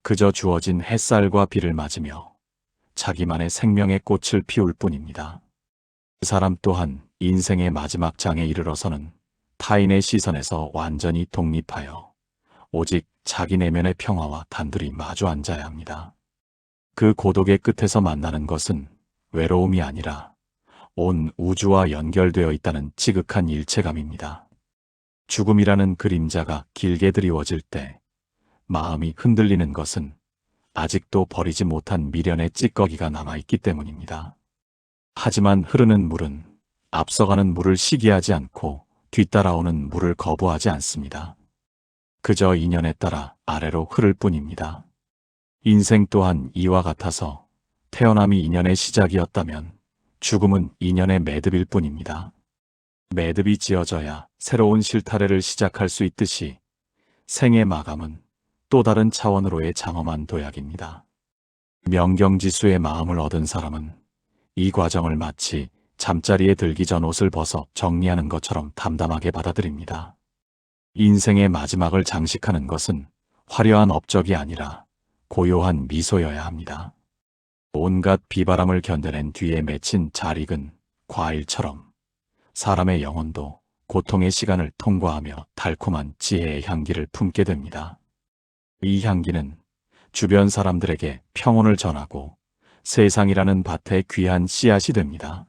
그저 주어진 햇살과 비를 맞으며 자기만의 생명의 꽃을 피울 뿐입니다. 그 사람 또한 인생의 마지막 장에 이르러서는 타인의 시선에서 완전히 독립하여 오직 자기 내면의 평화와 단둘이 마주 앉아야 합니다. 그 고독의 끝에서 만나는 것은 외로움이 아니라 온 우주와 연결되어 있다는 지극한 일체감입니다. 죽음이라는 그림자가 길게 드리워질 때 마음이 흔들리는 것은 아직도 버리지 못한 미련의 찌꺼기가 남아있기 때문입니다. 하지만 흐르는 물은 앞서가는 물을 시기하지 않고 뒤따라오는 물을 거부하지 않습니다. 그저 인연에 따라 아래로 흐를 뿐입니다. 인생 또한 이와 같아서 태어남이 인연의 시작이었다면 죽음은 인연의 매듭일 뿐입니다. 매듭이 지어져야 새로운 실타래를 시작할 수 있듯이 생의 마감은 또 다른 차원으로의 장엄한 도약입니다. 명경지수의 마음을 얻은 사람은 이 과정을 마치 잠자리에 들기 전 옷을 벗어 정리하는 것처럼 담담하게 받아들입니다. 인생의 마지막을 장식하는 것은 화려한 업적이 아니라 고요한 미소여야 합니다. 온갖 비바람을 견뎌낸 뒤에 맺힌 잘 익은 과일처럼 사람의 영혼도 고통의 시간을 통과하며 달콤한 지혜의 향기를 품게 됩니다. 이 향기는 주변 사람들에게 평온을 전하고 세상이라는 밭에 귀한 씨앗이 됩니다.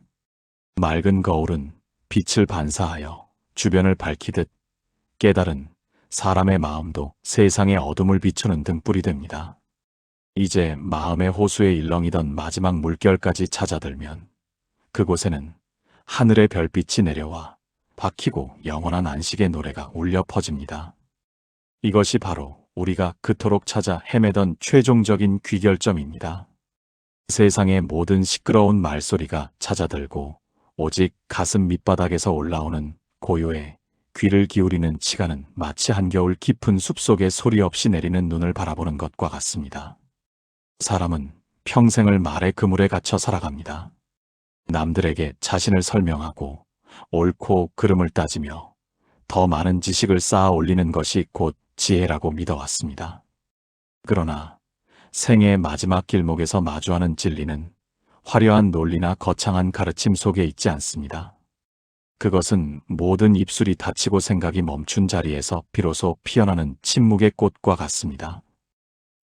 맑은 거울은 빛을 반사하여 주변을 밝히듯 깨달은 사람의 마음도 세상의 어둠을 비추는 등불이 됩니다. 이제 마음의 호수에 일렁이던 마지막 물결까지 찾아들면 그곳에는 하늘의 별빛이 내려와 박히고 영원한 안식의 노래가 울려 퍼집니다. 이것이 바로 우리가 그토록 찾아 헤매던 최종적인 귀결점입니다. 세상의 모든 시끄러운 말소리가 찾아들고 오직 가슴 밑바닥에서 올라오는 고요에 귀를 기울이는 시간은 마치 한겨울 깊은 숲속에 소리 없이 내리는 눈을 바라보는 것과 같습니다. 사람은 평생을 말의 그물에 갇혀 살아갑니다. 남들에게 자신을 설명하고 옳고 그름을 따지며 더 많은 지식을 쌓아 올리는 것이 곧 지혜라고 믿어왔습니다. 그러나 생의 마지막 길목에서 마주하는 진리는 화려한 논리나 거창한 가르침 속에 있지 않습니다. 그것은 모든 입술이 닫히고 생각이 멈춘 자리에서 비로소 피어나는 침묵의 꽃과 같습니다.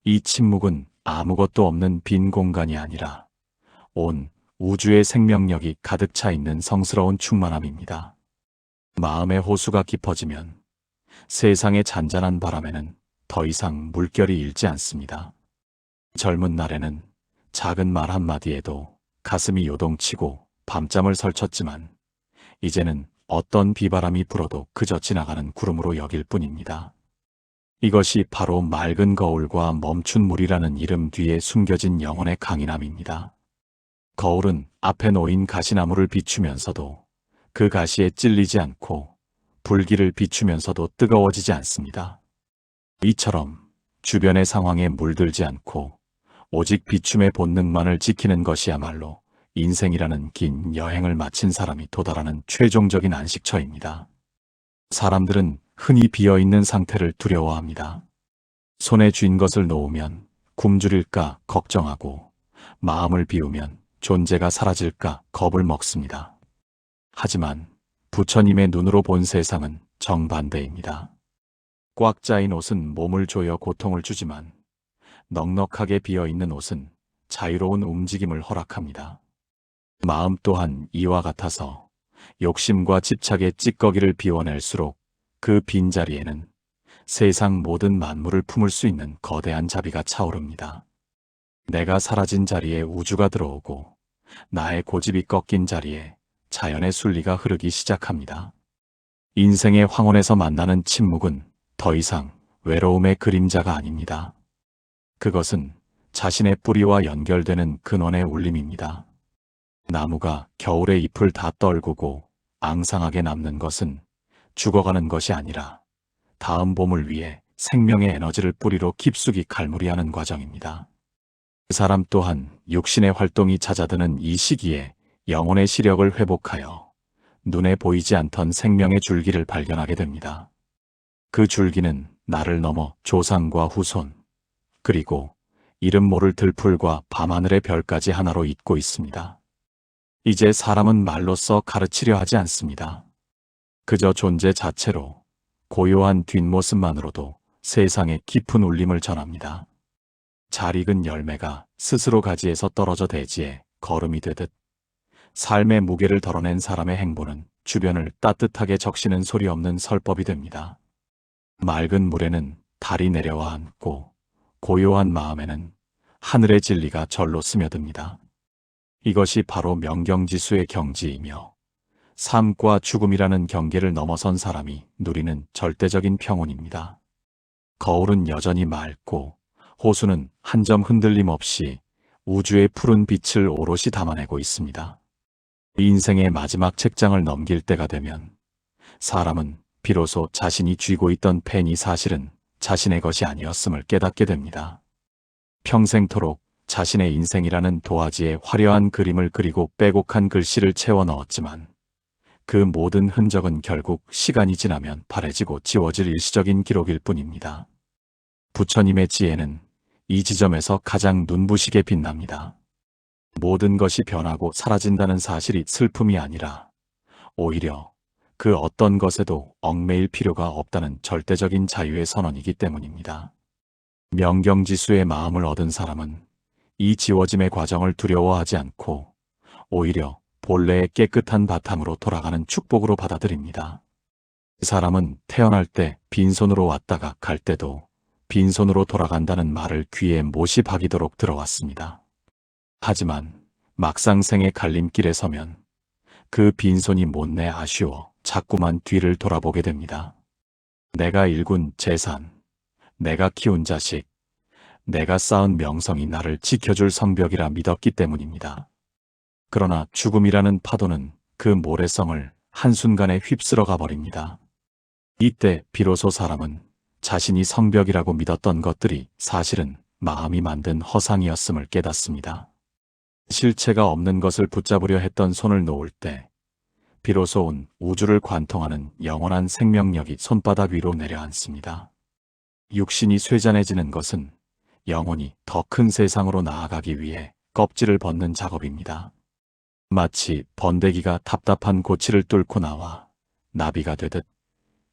이 침묵은 아무것도 없는 빈 공간이 아니라 온 우주의 생명력이 가득 차 있는 성스러운 충만함입니다. 마음의 호수가 깊어지면 세상의 잔잔한 바람에는 더 이상 물결이 일지 않습니다. 젊은 날에는 작은 말 한마디에도 가슴이 요동치고 밤잠을 설쳤지만 이제는 어떤 비바람이 불어도 그저 지나가는 구름으로 여길 뿐입니다. 이것이 바로 맑은 거울과 멈춘 물이라는 이름 뒤에 숨겨진 영혼의 강인함입니다. 거울은 앞에 놓인 가시나무를 비추면서도 그 가시에 찔리지 않고 불길을 비추면서도 뜨거워지지 않습니다. 이처럼 주변의 상황에 물들지 않고 오직 비춤의 본능만을 지키는 것이야말로 인생이라는 긴 여행을 마친 사람이 도달하는 최종적인 안식처입니다. 사람들은 흔히 비어있는 상태를 두려워합니다. 손에 쥔 것을 놓으면 굶주릴까 걱정하고 마음을 비우면 존재가 사라질까 겁을 먹습니다. 하지만 부처님의 눈으로 본 세상은 정반대입니다. 꽉 짜인 옷은 몸을 조여 고통을 주지만 넉넉하게 비어있는 옷은 자유로운 움직임을 허락합니다. 마음 또한 이와 같아서 욕심과 집착의 찌꺼기를 비워낼수록 그 빈자리에는 세상 모든 만물을 품을 수 있는 거대한 자비가 차오릅니다. 내가 사라진 자리에 우주가 들어오고 나의 고집이 꺾인 자리에 자연의 순리가 흐르기 시작합니다. 인생의 황혼에서 만나는 침묵은 더 이상 외로움의 그림자가 아닙니다. 그것은 자신의 뿌리와 연결되는 근원의 울림입니다. 나무가 겨울에 잎을 다 떨구고 앙상하게 남는 것은 죽어가는 것이 아니라 다음 봄을 위해 생명의 에너지를 뿌리로 깊숙이 갈무리하는 과정입니다. 그 사람 또한 육신의 활동이 잦아드는 이 시기에 영혼의 시력을 회복하여 눈에 보이지 않던 생명의 줄기를 발견하게 됩니다. 그 줄기는 나를 넘어 조상과 후손, 그리고 이름 모를 들풀과 밤하늘의 별까지 하나로 잇고 있습니다. 이제 사람은 말로써 가르치려 하지 않습니다. 그저 존재 자체로 고요한 뒷모습만으로도 세상에 깊은 울림을 전합니다. 잘 익은 열매가 스스로 가지에서 떨어져 대지에 거름이 되듯 삶의 무게를 덜어낸 사람의 행보는 주변을 따뜻하게 적시는 소리 없는 설법이 됩니다. 맑은 물에는 달이 내려와 앉고 고요한 마음에는 하늘의 진리가 절로 스며듭니다. 이것이 바로 명경지수의 경지이며 삶과 죽음이라는 경계를 넘어선 사람이 누리는 절대적인 평온입니다. 거울은 여전히 맑고 호수는 한 점 흔들림 없이 우주의 푸른 빛을 오롯이 담아내고 있습니다. 인생의 마지막 책장을 넘길 때가 되면 사람은 비로소 자신이 쥐고 있던 펜이 사실은 자신의 것이 아니었음을 깨닫게 됩니다. 평생토록 자신의 인생이라는 도화지에 화려한 그림을 그리고 빼곡한 글씨를 채워 넣었지만 그 모든 흔적은 결국 시간이 지나면 바래지고 지워질 일시적인 기록일 뿐입니다. 부처님의 지혜는 이 지점에서 가장 눈부시게 빛납니다. 모든 것이 변하고 사라진다는 사실이 슬픔이 아니라 오히려 그 어떤 것에도 얽매일 필요가 없다는 절대적인 자유의 선언이기 때문입니다. 명경지수의 마음을 얻은 사람은 이 지워짐의 과정을 두려워하지 않고 오히려 본래의 깨끗한 바탕으로 돌아가는 축복으로 받아들입니다. 그 사람은 태어날 때 빈손으로 왔다가 갈 때도 빈손으로 돌아간다는 말을 귀에 못이 박이도록 들어왔습니다. 하지만 막상 생의 갈림길에 서면 그 빈손이 못내 아쉬워 자꾸만 뒤를 돌아보게 됩니다. 내가 일군 재산, 내가 키운 자식, 내가 쌓은 명성이 나를 지켜줄 성벽이라 믿었기 때문입니다. 그러나 죽음이라는 파도는 그 모래성을 한순간에 휩쓸어 가버립니다. 이때 비로소 사람은 자신이 성벽이라고 믿었던 것들이 사실은 마음이 만든 허상이었음을 깨닫습니다. 실체가 없는 것을 붙잡으려 했던 손을 놓을 때 비로소 온 우주를 관통하는 영원한 생명력이 손바닥 위로 내려앉습니다. 육신이 쇠잔해지는 것은 영혼이 더 큰 세상으로 나아가기 위해 껍질을 벗는 작업입니다. 마치 번데기가 답답한 고치를 뚫고 나와 나비가 되듯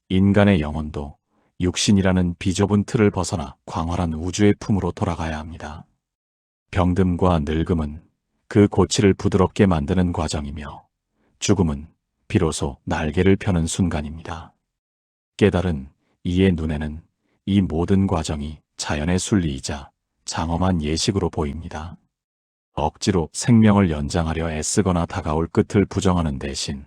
인간의 영혼도 육신이라는 비좁은 틀을 벗어나 광활한 우주의 품으로 돌아가야 합니다. 병듦과 늙음은 그 고치를 부드럽게 만드는 과정이며 죽음은 비로소 날개를 펴는 순간입니다. 깨달은 이의 눈에는 이 모든 과정이 자연의 순리이자 장엄한 예식으로 보입니다. 억지로 생명을 연장하려 애쓰거나 다가올 끝을 부정하는 대신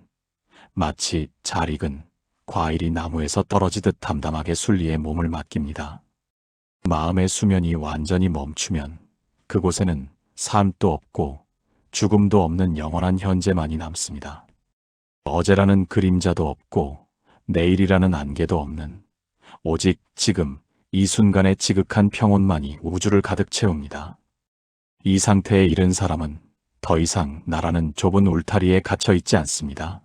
마치 잘 익은 과일이 나무에서 떨어지듯 담담하게 순리에 몸을 맡깁니다. 마음의 수면이 완전히 멈추면 그곳에는 삶도 없고 죽음도 없는 영원한 현재만이 남습니다. 어제라는 그림자도 없고 내일이라는 안개도 없는 오직 지금 이 순간의 지극한 평온만이 우주를 가득 채웁니다. 이 상태에 이른 사람은 더 이상 나라는 좁은 울타리에 갇혀 있지 않습니다.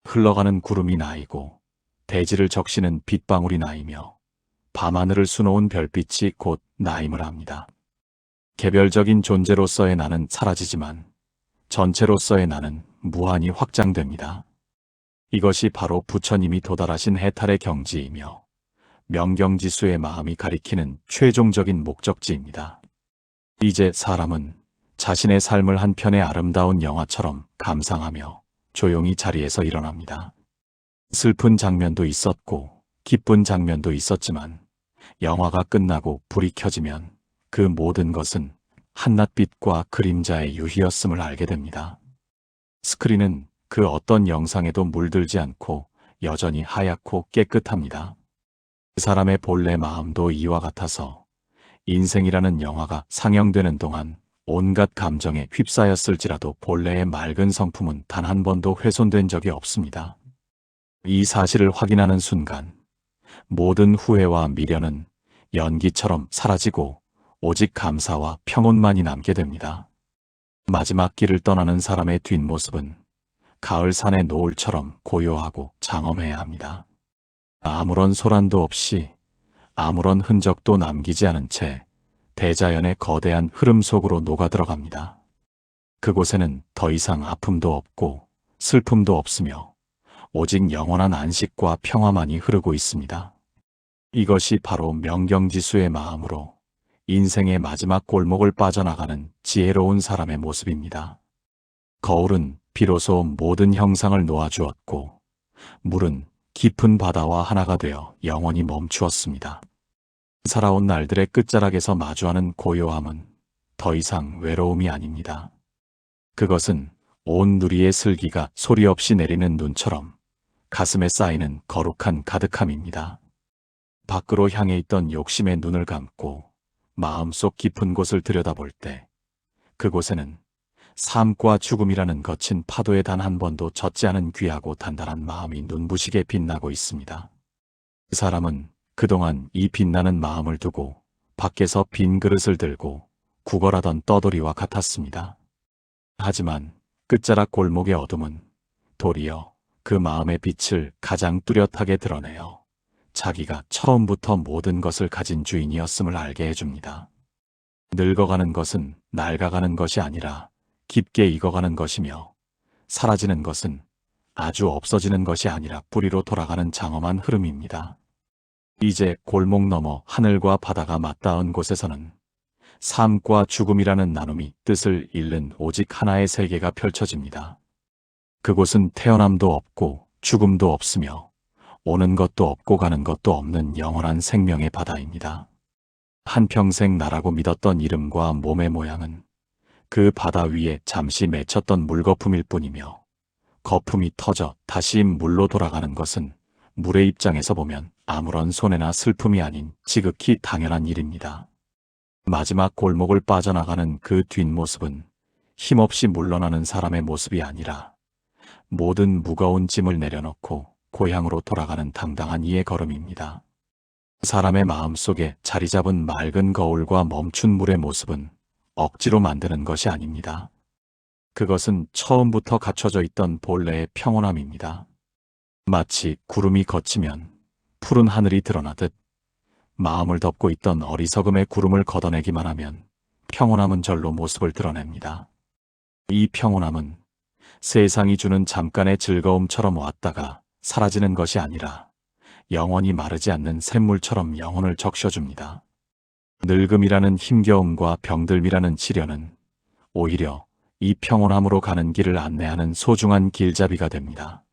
흘러가는 구름이 나이고 대지를 적시는 빗방울이 나이며 밤하늘을 수놓은 별빛이 곧 나임을 합니다. 개별적인 존재로서의 나는 사라지지만 전체로서의 나는 무한히 확장됩니다. 이것이 바로 부처님이 도달하신 해탈의 경지이며 명경지수의 마음이 가리키는 최종적인 목적지입니다. 이제 사람은 자신의 삶을 한 편의 아름다운 영화처럼 감상하며 조용히 자리에서 일어납니다. 슬픈 장면도 있었고 기쁜 장면도 있었지만 영화가 끝나고 불이 켜지면 그 모든 것은 한낮빛과 그림자의 유희였음을 알게 됩니다. 스크린은 그 어떤 영상에도 물들지 않고 여전히 하얗고 깨끗합니다. 그 사람의 본래 마음도 이와 같아서 인생이라는 영화가 상영되는 동안 온갖 감정에 휩싸였을지라도 본래의 맑은 성품은 단 한 번도 훼손된 적이 없습니다. 이 사실을 확인하는 순간 모든 후회와 미련은 연기처럼 사라지고 오직 감사와 평온만이 남게 됩니다. 마지막 길을 떠나는 사람의 뒷모습은 가을산의 노을처럼 고요하고 장엄해야 합니다. 아무런 소란도 없이 아무런 흔적도 남기지 않은 채 대자연의 거대한 흐름 속으로 녹아들어갑니다. 그곳에는 더 이상 아픔도 없고 슬픔도 없으며 오직 영원한 안식과 평화만이 흐르고 있습니다. 이것이 바로 명경지수의 마음으로 인생의 마지막 골목을 빠져나가는 지혜로운 사람의 모습입니다. 거울은 비로소 모든 형상을 놓아주었고, 물은 깊은 바다와 하나가 되어 영원히 멈추었습니다. 살아온 날들의 끝자락에서 마주하는 고요함은 더 이상 외로움이 아닙니다. 그것은 온 누리의 슬기가 소리 없이 내리는 눈처럼 가슴에 쌓이는 거룩한 가득함입니다. 밖으로 향해 있던 욕심의 눈을 감고 마음속 깊은 곳을 들여다볼 때 그곳에는 삶과 죽음이라는 거친 파도에 단 한 번도 젖지 않은 귀하고 단단한 마음이 눈부시게 빛나고 있습니다. 그 사람은 그동안 이 빛나는 마음을 두고 밖에서 빈 그릇을 들고 구걸하던 떠돌이와 같았습니다. 하지만 끝자락 골목의 어둠은 도리어 그 마음의 빛을 가장 뚜렷하게 드러내어 자기가 처음부터 모든 것을 가진 주인이었음을 알게 해줍니다. 늙어가는 것은 낡아가는 것이 아니라 깊게 익어가는 것이며, 사라지는 것은 아주 없어지는 것이 아니라 뿌리로 돌아가는 장엄한 흐름입니다. 이제 골목 너머 하늘과 바다가 맞닿은 곳에서는 삶과 죽음이라는 나눔이 뜻을 잃는 오직 하나의 세계가 펼쳐집니다. 그곳은 태어남도 없고 죽음도 없으며 오는 것도 없고 가는 것도 없는 영원한 생명의 바다입니다. 한평생 나라고 믿었던 이름과 몸의 모양은 그 바다 위에 잠시 맺혔던 물거품일 뿐이며, 거품이 터져 다시 물로 돌아가는 것은 물의 입장에서 보면 아무런 손해나 슬픔이 아닌 지극히 당연한 일입니다. 마지막 골목을 빠져나가는 그 뒷모습은 힘없이 물러나는 사람의 모습이 아니라 모든 무거운 짐을 내려놓고 고향으로 돌아가는 당당한 이의 걸음입니다. 사람의 마음속에 자리 잡은 맑은 거울과 멈춘 물의 모습은 억지로 만드는 것이 아닙니다. 그것은 처음부터 갖춰져 있던 본래의 평온함입니다. 마치 구름이 걷히면 푸른 하늘이 드러나듯 마음을 덮고 있던 어리석음의 구름을 걷어내기만 하면 평온함은 절로 모습을 드러냅니다. 이 평온함은 세상이 주는 잠깐의 즐거움처럼 왔다가 사라지는 것이 아니라 영원히 마르지 않는 샘물처럼 영혼을 적셔줍니다. 늙음이라는 힘겨움과 병들미라는 시련은 오히려 이 평온함으로 가는 길을 안내하는 소중한 길잡이가 됩니다.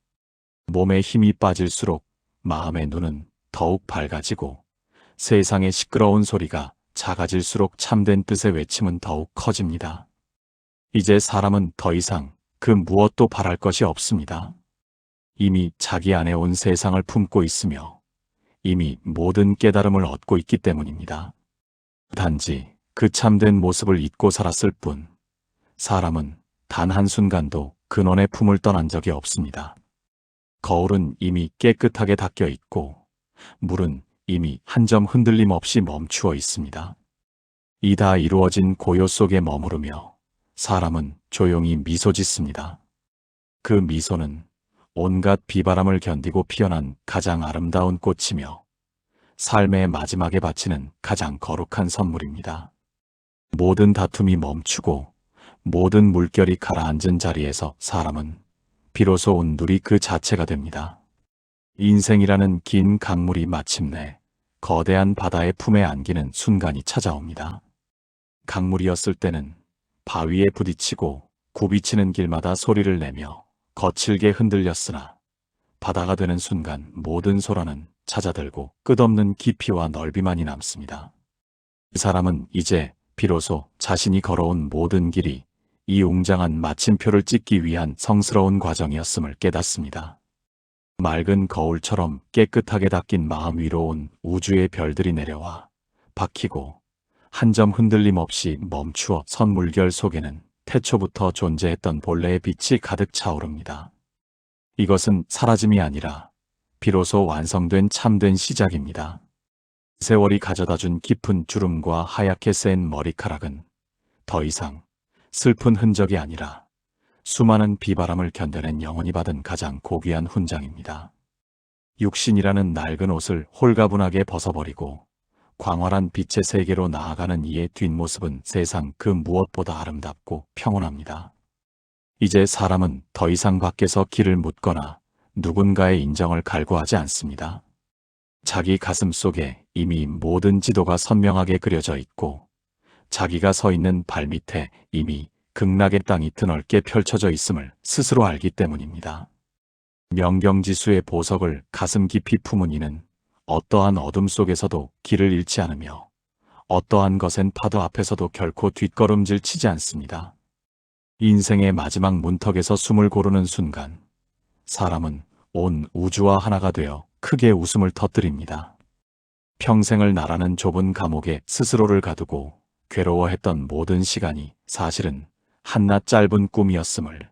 몸에 힘이 빠질수록 마음의 눈은 더욱 밝아지고, 세상의 시끄러운 소리가 작아질수록 참된 뜻의 외침은 더욱 커집니다. 이제 사람은 더 이상 그 무엇도 바랄 것이 없습니다. 이미 자기 안에 온 세상을 품고 있으며 이미 모든 깨달음을 얻고 있기 때문입니다. 단지 그 참된 모습을 잊고 살았을 뿐, 사람은 단 한순간도 근원의 품을 떠난 적이 없습니다. 거울은 이미 깨끗하게 닦여 있고, 물은 이미 한 점 흔들림 없이 멈추어 있습니다. 이 다 이루어진 고요 속에 머무르며 사람은 조용히 미소 짓습니다. 그 미소는 온갖 비바람을 견디고 피어난 가장 아름다운 꽃이며 삶의 마지막에 바치는 가장 거룩한 선물입니다. 모든 다툼이 멈추고 모든 물결이 가라앉은 자리에서 사람은 비로소 온누리 그 자체가 됩니다. 인생이라는 긴 강물이 마침내 거대한 바다의 품에 안기는 순간이 찾아옵니다. 강물이었을 때는 바위에 부딪히고 굽이치는 길마다 소리를 내며 거칠게 흔들렸으나, 바다가 되는 순간 모든 소란은 찾아들고 끝없는 깊이와 넓이만이 남습니다. 그 사람은 이제 비로소 자신이 걸어온 모든 길이 이 웅장한 마침표를 찍기 위한 성스러운 과정이었음을 깨닫습니다. 맑은 거울처럼 깨끗하게 닦인 마음 위로 온 우주의 별들이 내려와 박히고 한 점 흔들림 없이 멈추어 선 물결 속에는 태초부터 존재했던 본래의 빛이 가득 차오릅니다. 이것은 사라짐이 아니라 비로소 완성된 참된 시작입니다. 세월이 가져다준 깊은 주름과 하얗게 센 머리카락은 더 이상 슬픈 흔적이 아니라 수많은 비바람을 견뎌낸 영혼이 받은 가장 고귀한 훈장입니다. 육신이라는 낡은 옷을 홀가분하게 벗어버리고 광활한 빛의 세계로 나아가는 이의 뒷모습은 세상 그 무엇보다 아름답고 평온합니다. 이제 사람은 더 이상 밖에서 길을 묻거나 누군가의 인정을 갈구하지 않습니다. 자기 가슴 속에 이미 모든 지도가 선명하게 그려져 있고 자기가 서 있는 발밑에 이미 극락의 땅이 드넓게 펼쳐져 있음을 스스로 알기 때문입니다. 명경지수의 보석을 가슴 깊이 품은 이는 어떠한 어둠 속에서도 길을 잃지 않으며 어떠한 거센 파도 앞에서도 결코 뒷걸음질 치지 않습니다. 인생의 마지막 문턱에서 숨을 고르는 순간 사람은 온 우주와 하나가 되어 크게 웃음을 터뜨립니다. 평생을 나라는 좁은 감옥에 스스로를 가두고 괴로워했던 모든 시간이 사실은 한낱 짧은 꿈이었음을,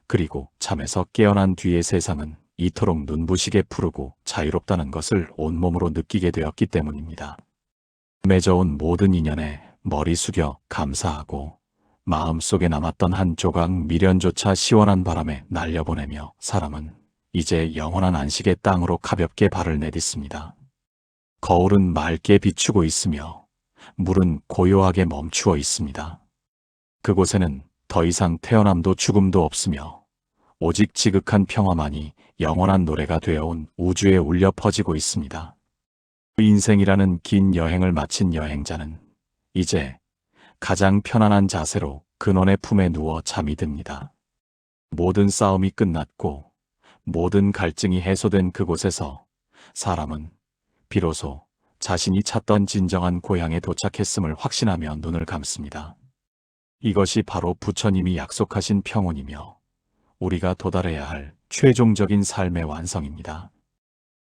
그리고 잠에서 깨어난 뒤의 세상은 이토록 눈부시게 푸르고 자유롭다는 것을 온몸으로 느끼게 되었기 때문입니다. 맺어온 모든 인연에 머리 숙여 감사하고 마음속에 남았던 한 조각 미련조차 시원한 바람에 날려보내며 사람은 이제 영원한 안식의 땅으로 가볍게 발을 내딛습니다. 거울은 맑게 비추고 있으며 물은 고요하게 멈추어 있습니다. 그곳에는 더 이상 태어남도 죽음도 없으며 오직 지극한 평화만이 영원한 노래가 되어온 우주에 울려 퍼지고 있습니다. 인생이라는 긴 여행을 마친 여행자는 이제 가장 편안한 자세로 근원의 품에 누워 잠이 듭니다. 모든 싸움이 끝났고 모든 갈증이 해소된 그곳에서 사람은 비로소 자신이 찾던 진정한 고향에 도착했음을 확신하며 눈을 감습니다. 이것이 바로 부처님이 약속하신 평온이며 우리가 도달해야 할 최종적인 삶의 완성입니다.